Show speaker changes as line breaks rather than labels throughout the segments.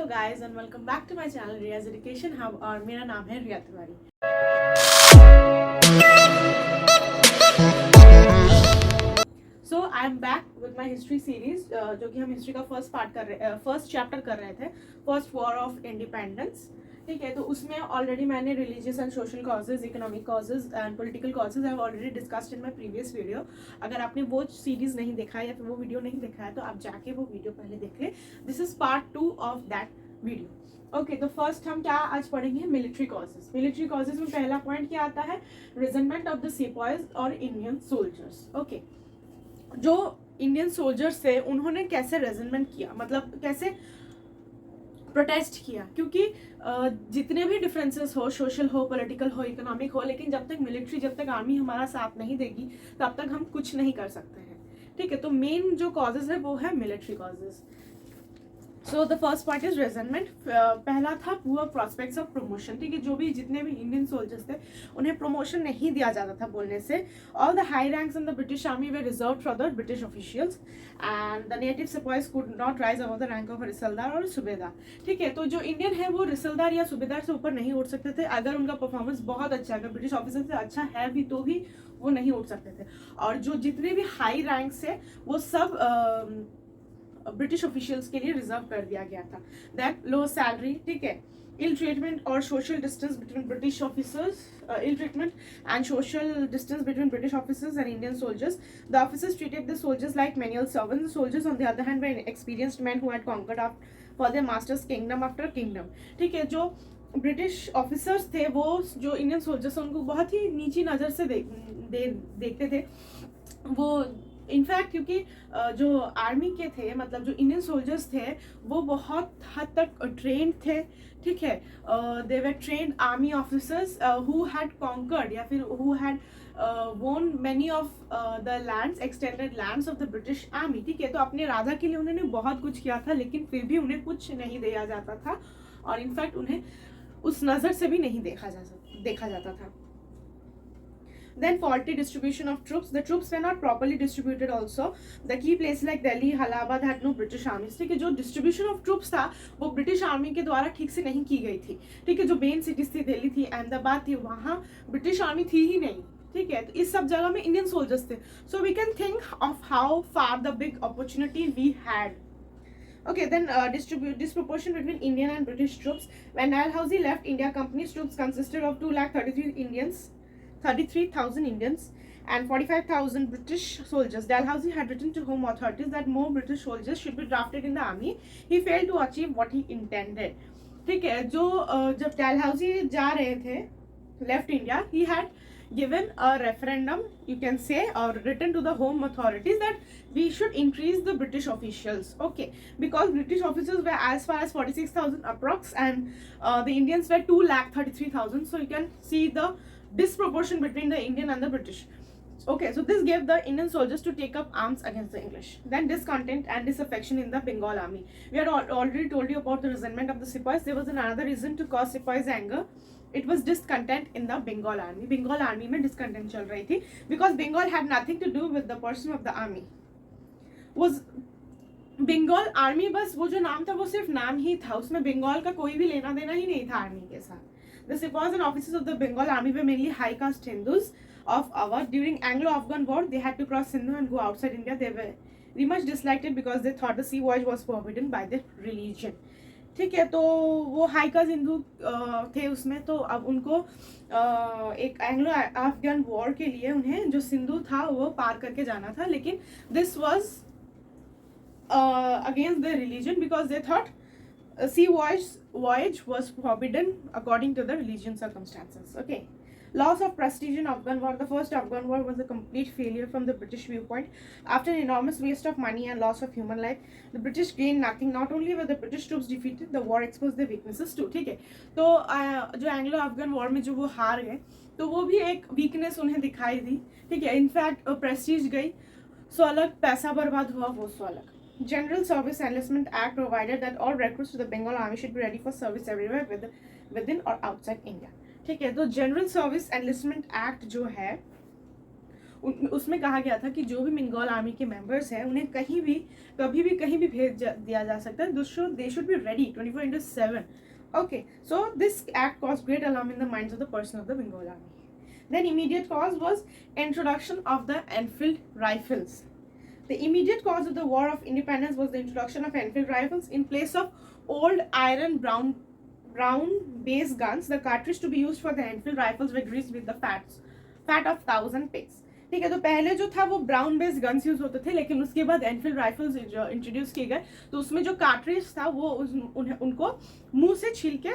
guys and welcome back to my channel Riya's Education Hub और मेरा नाम है रिया Tiwari. So I am back with my history series जो कि हम हिस्ट्री का फर्स्ट चैप्टर कर रहे थे, फर्स्ट वॉर ऑफ इंडिपेंडेंस। ठीक है, तो उसमें ऑलरेडी मैंने religious and social causes, economic causes and political causes I have already discussed in my previous video. अगर आपने वो सीरीज नहीं देखा है या फिर वो वीडियो नहीं देखा है तो आप जाके वो वीडियो पहले देख ले। This is part 2 of that video. Okay, तो फर्स्ट हम क्या आज पढ़ेंगे? Military causes. मिलिट्री कॉजेज में पहला पॉइंट क्या आता है? रिजनमेंट ऑफ द सिपाहीज और इंडियन सोल्जर्स। ओके, जो इंडियन सोल्जर्स थे उन्होंने कैसे रेजनमेंट किया, मतलब कैसे प्रोटेस्ट किया, क्योंकि जितने भी डिफरेंसेस हो, सोशल हो, पॉलिटिकल हो, इकोनॉमिक हो, लेकिन जब तक मिलिट्री, जब तक आर्मी हमारा साथ नहीं देगी तब तक हम कुछ नहीं कर सकते हैं। ठीक है, तो मेन जो कॉजेज है वो है military causes. So the first point is resentment. पहला था पुअर प्रॉस्पेक्ट्स ऑफ प्रमोशन। ठीक है, जो भी जितने भी इंडियन सोल्जर्स थे उन्हें प्रमोशन नहीं दिया जाता था बोलने से। All the high ranks in the British army were reserved for the British officials and the native sipahis could not rise above the rank of risaldar और सूबेदार। ठीक है, तो जो इंडियन है वो रिसलदार या सूबेदार से ऊपर नहीं उठ सकते थे। अगर उनका परफॉर्मेंस बहुत अच्छा, अगर ब्रिटिश ऑफिसर से अच्छा है भी तो भी वो नहीं उठ सकते थे। और जो जितने भी हाई रैंक्स है वो सब ब्रिटिश ऑफिशियल्स के लिए रिजर्व कर दिया गया था। दैट लो सैलरी, ठीक है, इल ट्रीटमेंट और social distance between British officers, ill treatment and social distance between British officers and Indian soldiers. The officers treated the soldiers like manual servants. The soldiers on the other hand were experienced men who had conquered for their masters kingdom after kingdom. ठीक है, जो British officers थे वो जो Indian soldiers उनको बहुत ही नीची नज़र से देखते थे वो। इनफैक्ट क्योंकि जो आर्मी के थे, मतलब जो इंडियन सोल्जर्स थे वो बहुत हद तक ट्रेंड थे। ठीक है, they were trained army officers who had conquered या फिर who had won many of the lands, extended lands of the British army. ठीक है, तो अपने राजा के लिए उन्होंने बहुत कुछ किया था, लेकिन फिर भी उन्हें कुछ नहीं दिया जाता था और इनफैक्ट उन्हें उस नज़र से भी नहीं देखा जाता था। Then faulty distribution of troops. The troops were not properly distributed also. The key places like Delhi, Allahabad had no British armies. ठीक है, जो distribution of troops था वो ब्रिटिश आर्मी के द्वारा ठीक से नहीं की गई थी। ठीक है, जो मेन सिटीज थी, दिल्ली थी, अहमदाबाद थी, वहाँ ब्रिटिश आर्मी थी ही नहीं। ठीक है, तो इस सब जगह में इंडियन सोल्जर्स थे। So we can think of how far the big opportunity we had. Okay, then disproportion between Indian and British troops. When Dalhousie left India, company's troops consisted of 233,000 Indians and 45,000 British soldiers. Dalhousie had written to Home authorities that more British soldiers should be drafted in the army. He failed to achieve what he intended. ठीक है, जो जब Dalhousie जा रहे थे, left India, he had given a referendum, you can say, or written to the Home authorities that we should increase the British officials. Okay, because British officers were as far as 46,000 approx and the Indians were 2,33,000. So you can see the disproportion between the Indian and the British. Okay, so this gave the Indian soldiers to take up arms against the English. Then discontent and disaffection in the Bengal army. We had already told you about the resentment of the sepoys. There was another reason to cause sepoys anger. It was discontent in the Bengal army. Bengal army में discontent चल रही थी because Bengal had nothing to do with the person of the army. Was Bengal army बस वो जो नाम था वो सिर्फ नाम ही था, उसमें बंगाल का कोई भी लेना देना ही नहीं था आर्मी के साथ. The sepoys and officers of the Bengal army were mainly high caste Hindus of our. During Anglo-Afghan war, they had to cross Sindhu and go outside India. They were very much disliked it because they thought the sea voyage was forbidden by their religion. ठीक है, तो वो high cast Hindu थे उसमें, तो अब उनको एक एंग्लो अफगान वॉर के लिए उन्हें जो सिंधु था वो पार करके जाना था, लेकिन this was against the religion because they thought sea voyage was forbidden according to the religion circumstances. Okay, loss of prestige in Afghan war. The first Afghan war was a complete failure from the British viewpoint. After an enormous waste of money and loss of human life, the British gained nothing. Not only were the British troops defeated, the war exposed their weaknesses too. ठीक है, तो जो Anglo Afghan war में जो वो हार गए तो वो भी एक वीकनेस उन्हें दिखाई दी. ठीक है, इनफैक्ट प्रेस्टीज गई, सो अलग पैसा बर्बाद हुआ, वो सो अलग. General Service Enlistment Act provided that all recruits to the Bengal Army should be ready for service everywhere within or outside India. ठीक है, तो General Service Enlistment Act जो है उसमें कहा गया था कि जो भी बंगाल आर्मी के मेंबर्स हैं उन्हें कहीं भी कभी भी कहीं भी भेज दिया जा सकता है. They should be ready 24/7. Okay, so this act caused great alarm in the minds of the person of the Bengal army. Then immediate cause was introduction of the Enfield rifles. The immediate cause of the War of Independence was the introduction of Enfield rifles in place of old iron brown base guns. The cartridge to be used for the Enfield rifles were greased with the fat of 1,000 pigs. ठीक है, तो पहले जो था वो brown based guns use होते थे, लेकिन उसके बाद एनफील्ड राइफल्स इंट्रोड्यूस किए गए, तो उसमें जो कार्ट्रिज था वो उनको मुंह से छील के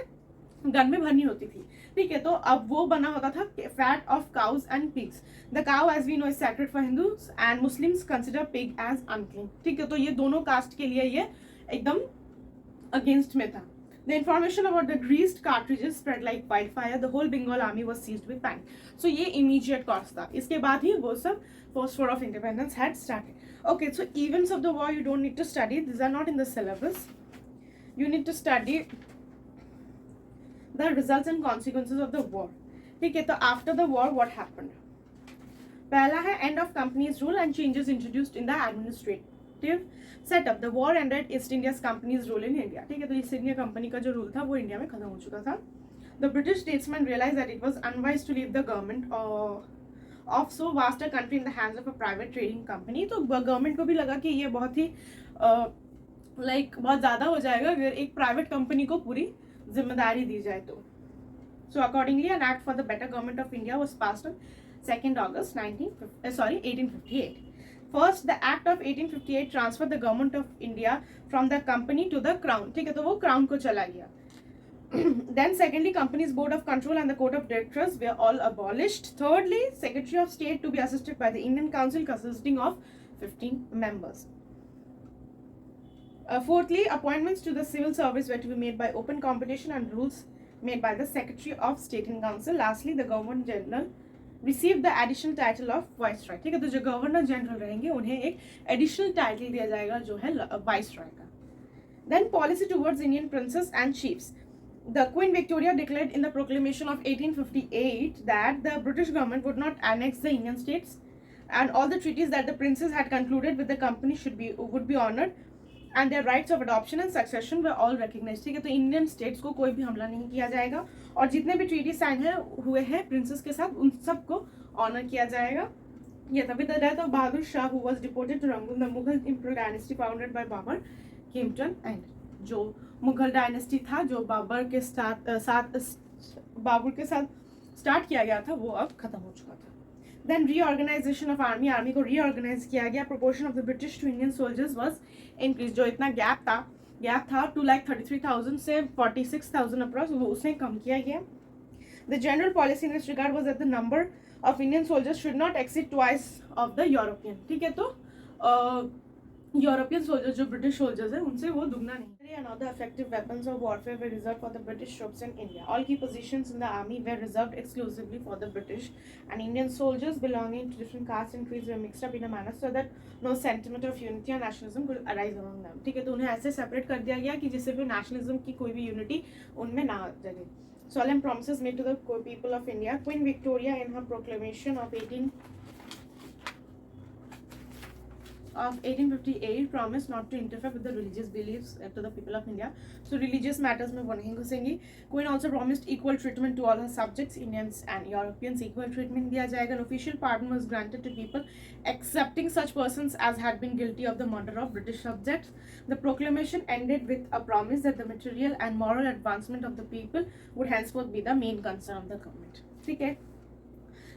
गन में भरनी होती थी. ठीक है, तो अब वो बना होता था fat of cows and pigs. The cow as we know is sacred for Hindus and Muslims consider pig as unclean. ठीक है, तो ये दोनों कास्ट के लिए ये एकदम अगेंस्ट में था. The information about the greased cartridges spread like wildfire. The whole Bengal army was seized with panic. So ये immediate cause था. इसके बाद ही वो सब First War of Independence had started. Okay, so events of the war you don't need to study. These are not in the syllabus. You need to study the results and consequences of the war. ठीक है, तो after the war what happened? पहला है end of company's rule and changes introduced in the administrative setup. The war ended East India's company's rule in India. ठीक है, तो east India company का जो रूल था वो इंडिया में खत्म हो चुका था. The British statesmen realized that it was unwise to leave the government of so vast a country in the hands of a private trading company. तो गवर्नमेंट को भी लगा कि ये बहुत ही बहुत ज़्यादा हो जाएगा अगर एक प्राइवेट कंपनी को पूरी जिम्मेदारी दी जाए तो. So accordingly an act for the better government of India was passed on 2nd August 1858. First, the Act of 1858 transferred the government of India from the company to the crown. ठीक है, तो वो crown को चला गया. Then secondly, company's board of control and the court of directors were all abolished. Thirdly, secretary of state to be assisted by the Indian council consisting of 15 members. Fourthly, appointments to the civil service were to be made by open competition and rules made by the secretary of state and council. Lastly, the governor general received the additional title of viceroy. ठीक है, तो जो governor general रहेंगे उन्हें एक additional title दिया जाएगा जो है वाइसरॉय का. Then policy towards Indian princes and chiefs. The Queen Victoria declared in the proclamation of 1858 that the British government would not annex the Indian states and all the treaties that the princes had concluded with the company would be honored and their rights of adoption and succession were all recognized. ठीक है, तो Indian states को कोई भी हमला नहीं किया जाएगा और जितने भी ट्रीटी साइन हुए हैं प्रिंसेस के साथ उन सबको ऑनर किया जाएगा. ये तभी the death of Bahadur Shah who was deported to Rangoon, the Mughal imperial dynasty founded by Babur came to an end. जो मुगल डायनेस्टी था जो बाबर के साथ स्टार्ट किया गया था वो अब खत्म हो चुका था. Then reorganization of army को reorganize किया गया. Proportion of the British to Indian soldiers was increased. जो इतना गैप था 2,33,000 से 46,000 अप्रॉक्स वो उसने कम किया गया. The general policy in this regard was that the number of Indian soldiers should not exceed twice of the European. ठीक है, तो यूरोपियन सोल्जर्स जो ब्रिटिश सोल्जर्स हैं उनसे वो दुगना नहीं. And other effective weapons of warfare were reserved for the British troops in India. All key positions in the army were reserved exclusively for the British, and Indian soldiers belonging to different castes and creeds were mixed up in a manner so that no sentiment of unity and nationalism could arise among them. ठीक है, तो उन्हें ऐसे separate कर दिया गया कि जिससे भी नेशनलिज्म की कोई भी यूनिटी उनमें ना जगे. Solemn promises made to the people of India. Queen Victoria in her proclamation of 1858 promised not to interfere with the religious beliefs to the people of India. So religious matters में वो नहीं घुसेंगी. Queen also promised equal treatment to all her subjects, Indians and Europeans. Equal treatment दिया जाएगा. An official pardon was granted to people accepting such persons as had been guilty of the murder of British subjects. The proclamation ended with a promise that the material and moral advancement of the people would henceforth be the main concern of the government. ठीक है.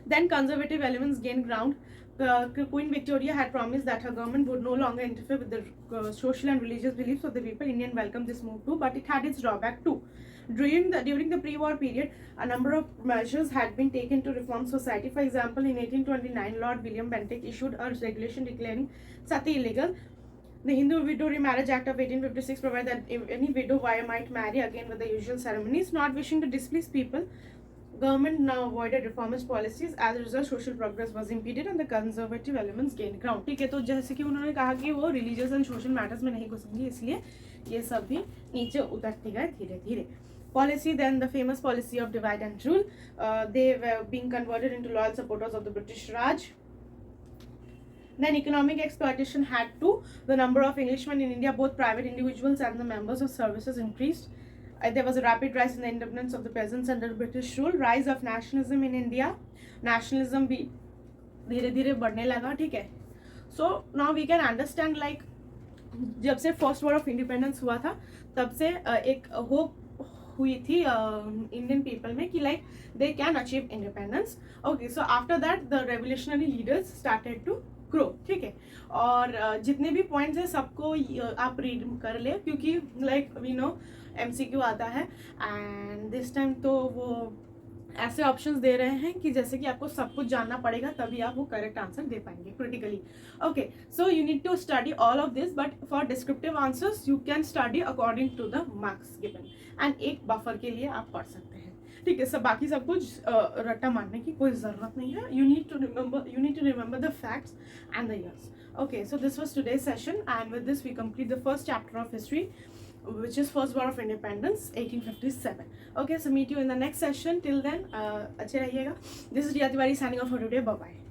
Then conservative elements gained ground. Queen Victoria had promised that her government would no longer interfere with the social and religious beliefs of the people. Indian welcomed this move too, but it had its drawback too. During the pre-war period, a number of measures had been taken to reform society. For example, in 1829, Lord William Bentinck issued a regulation declaring sati illegal. The Hindu Widow Remarriage Act of 1856 provided that if any widow might marry again with the usual ceremonies. Not wishing to displease people, government now avoided reformist policies. As a result, social progress was impeded and the conservative elements gained ground. ठीक है, तो जैसे कि उन्होंने कहा कि वो religious and social matters में नहीं घुसेंगे, इसलिए ये सब भी नीचे उतरते गए धीरे धीरे. Policy, then the famous policy of divide and rule. They were being converted into loyal supporters of the British Raj. Then economic exploitation had to. The number of Englishmen in India, both private individuals and the members of services, increased. There was a rapid rise in the independence of the peasants under British rule. Rise of nationalism in India. Nationalism भी धीरे धीरे बढ़ने लगा, ठीक है. So now we can understand like जब से first war of independence हुआ था तब से एक होप हुई थी इंडियन पीपल में कि like they can achieve independence. Okay, so after that the revolutionary leaders started to grow, ठीक है. और जितने भी पॉइंट्स हैं सबको आप रीड कर ले, क्योंकि लाइक वी नो MCQ आता है एंड दिस टाइम तो वो ऐसे ऑप्शंस दे रहे हैं कि जैसे कि आपको सब कुछ जानना पड़ेगा तभी आप वो करेक्ट आंसर दे पाएंगे critically. Okay, so you need to study all of this, but for descriptive answers you can study according to the marks given and एक बफर के लिए आप पढ़ सकते हैं, ठीक है. सब बाकी सब कुछ रट्टा मारने की कोई ज़रूरत नहीं है. You need to remember the facts and the years. Okay, so this was today's session, and with this we complete the first chapter of history, which is First War of Independence 1857. Okay, so meet you in the next session. Till then, अच्छे रहिएगा. This is Riya Tiwari signing off for today. Bye bye.